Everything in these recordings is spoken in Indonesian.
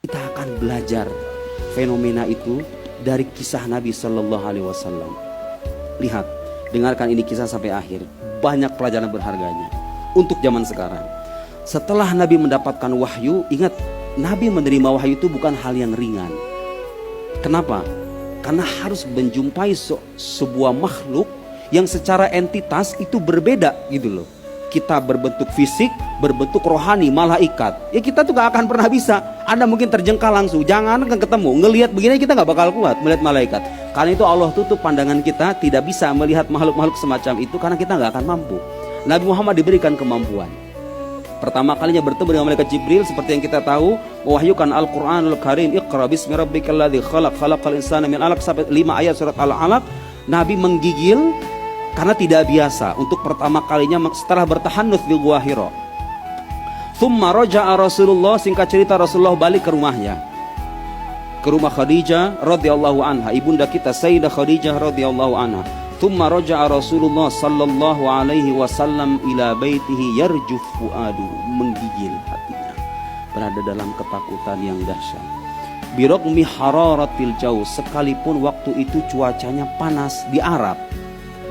Kita akan belajar fenomena itu dari kisah Nabi Shallallahu Alaihi Wasallam. Lihat, dengarkan ini kisah sampai akhir. Banyak pelajaran berharganya untuk zaman sekarang. Setelah Nabi mendapatkan wahyu, ingat, Nabi menerima wahyu itu bukan hal yang ringan. Kenapa? Karena harus menjumpai sebuah makhluk yang secara entitas itu berbeda gitu loh. Kita berbentuk fisik, berbentuk rohani, malaikat. Ya kita tuh gak akan pernah bisa. Anda mungkin terjengkal langsung, jangan akan ketemu. Ngelihat begini kita gak bakal kuat melihat malaikat. Karena itu Allah tutup pandangan kita, tidak bisa melihat makhluk-makhluk semacam itu karena kita gak akan mampu. Nabi Muhammad diberikan kemampuan. Pertama kalinya bertemu dengan malaikat Jibril, seperti yang kita tahu, mewahyukan Al-Quranul Karim, Iqra bismi rabbikal ladzi khalaq, khalaqal insana min 'alaq, sampai 5 ayat surat Al-Alaq. Nabi menggigil karena tidak biasa untuk pertama kalinya setelah bertahannuts di Gua Hira. Tsumma raja'a Rasulullah, singkat cerita Rasulullah balik ke rumahnya, ke rumah Khadijah radhiyallahu anha, ibunda kita Sayyidah Khadijah radhiyallahu anha. Tsumma raja'a Rasulullah sallallahu alaihi wasallam ila baitihi yarjuf fuadu, menggigil hatinya, berada dalam ketakutan yang dahsyat. Biraqmi hararatil jaw, sekalipun waktu itu cuacanya panas di Arab,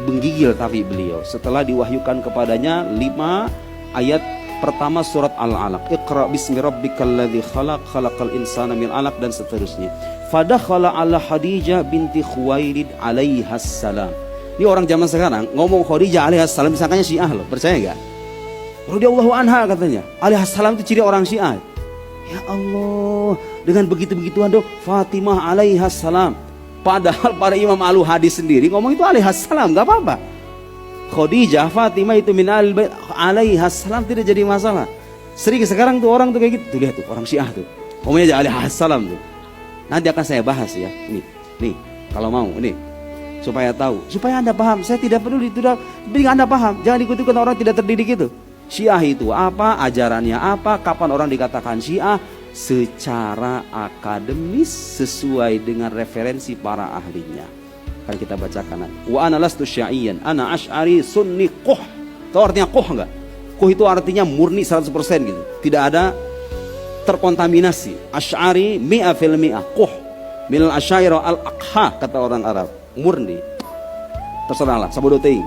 menggigil tapi beliau setelah diwahyukan kepadanya 5 ayat pertama surat Al-Alaq, Iqra bismi rabbikal ladzi khalaq, khalaqal insana min 'alaq, dan seterusnya. Fadakhala ala Khadijah binti Khuwailid alaihas salam. Ini orang zaman sekarang ngomong Khadijah alaihas salam disangkanya Syiah loh, percaya enggak? Radhiyallahu anha katanya. Alaihas salam itu ciri orang Syiah. Ya Allah, dengan begitu-begituan dong, Fatimah alaihas salam. Padahal para imam ahlu hadis sendiri ngomong itu alaihas salam, gak apa-apa. Khadijah, Fatimah itu min al-bait, alaihas salam tidak jadi masalah. Sering sekarang tuh orang tuh kayak gitu. Tuh lihat tuh orang Syiah tuh, ngomongnya aja alaihas salam tuh. Nanti akan saya bahas ya. Nih, kalau mau ini supaya tahu, supaya Anda paham. Saya tidak peduli itu, tapi Anda paham. Jangan ikuti orang tidak terdidik itu. Syiah itu apa, ajarannya apa, kapan orang dikatakan Syiah? Secara akademis sesuai dengan referensi para ahlinya. Akan kita bacakan nanti. Wa ana lastu syi'iyan, ana asy'ari sunni quh. Tahu artinya quh enggak? Quh itu artinya murni 100% gitu. Tidak ada terkontaminasi. Asy'ari 100% quh. Minal asyairah al-aqha, kata orang Arab. Murni. Terserahlah, sabodo teuing.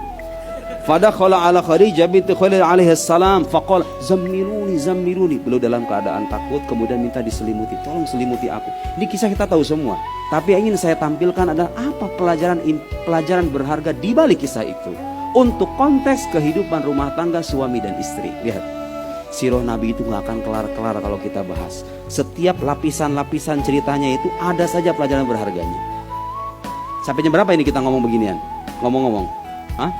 Fadakhala ala Khadijah binti Khuwailid alaihi salam faqala zammiluni. Beliau dalam keadaan takut kemudian minta diselimuti. Tolong selimuti aku. Ini kisah kita tahu semua. Tapi yang ingin saya tampilkan adalah apa pelajaran berharga di balik kisah itu untuk konteks kehidupan rumah tangga suami dan istri. Lihat. Sirah Nabi itu gak akan kelar-kelar kalau kita bahas. Setiap lapisan-lapisan ceritanya itu ada saja pelajaran berharganya. Sampai jam berapa ini kita ngomong beginian? Ngomong-ngomong. Hah?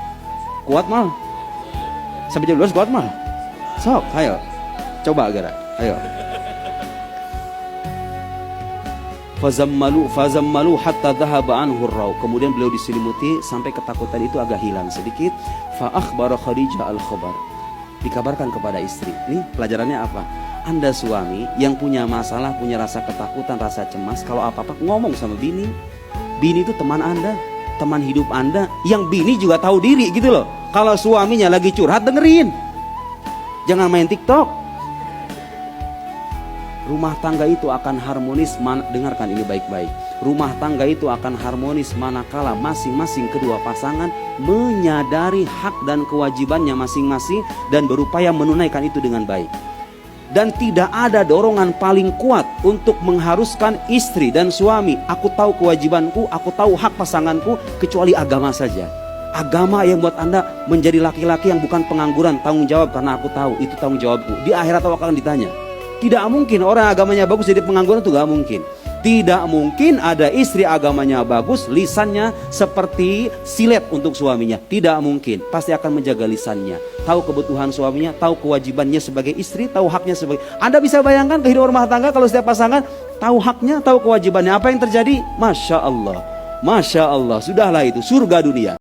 Kuat mal? Sampai jam 12 kuat mal? Sok, ayo. Coba gerak, ayo. Fazammalu hatta dhahaba anhu ar-raw. Kemudian beliau diselimuti sampai ketakutan itu agak hilang sedikit. Fa akhbara Khadijah al-khabar. Dikabarkan kepada istri. Ini pelajarannya apa? Anda suami yang punya masalah, punya rasa ketakutan, rasa cemas, kalau apa-apa ngomong sama bini. Bini itu teman Anda, teman hidup Anda, yang bini juga tahu diri gitu loh. Kalau suaminya lagi curhat, dengerin. Jangan main TikTok. Rumah tangga itu akan harmonis, dengarkan ini baik-baik. Rumah tangga itu akan harmonis manakala masing-masing kedua pasangan menyadari hak dan kewajibannya masing-masing dan berupaya menunaikan itu dengan baik. Dan tidak ada dorongan paling kuat untuk mengharuskan istri dan suami, aku tahu kewajibanku, aku tahu hak pasanganku, kecuali agama saja. Agama yang buat Anda menjadi laki-laki yang bukan pengangguran, tanggung jawab karena aku tahu itu tanggung jawabku. Di akhirat akan ditanya. Tidak mungkin orang agamanya bagus jadi pengangguran, itu gak mungkin. Tidak mungkin ada istri agamanya bagus, lisannya seperti silet untuk suaminya. Tidak mungkin, pasti akan menjaga lisannya. Tahu kebutuhan suaminya, tahu kewajibannya sebagai istri, tahu haknya sebagai... Anda bisa bayangkan kehidupan rumah tangga kalau setiap pasangan tahu haknya, tahu kewajibannya. Apa yang terjadi? Masya Allah, Masya Allah, sudahlah itu surga dunia.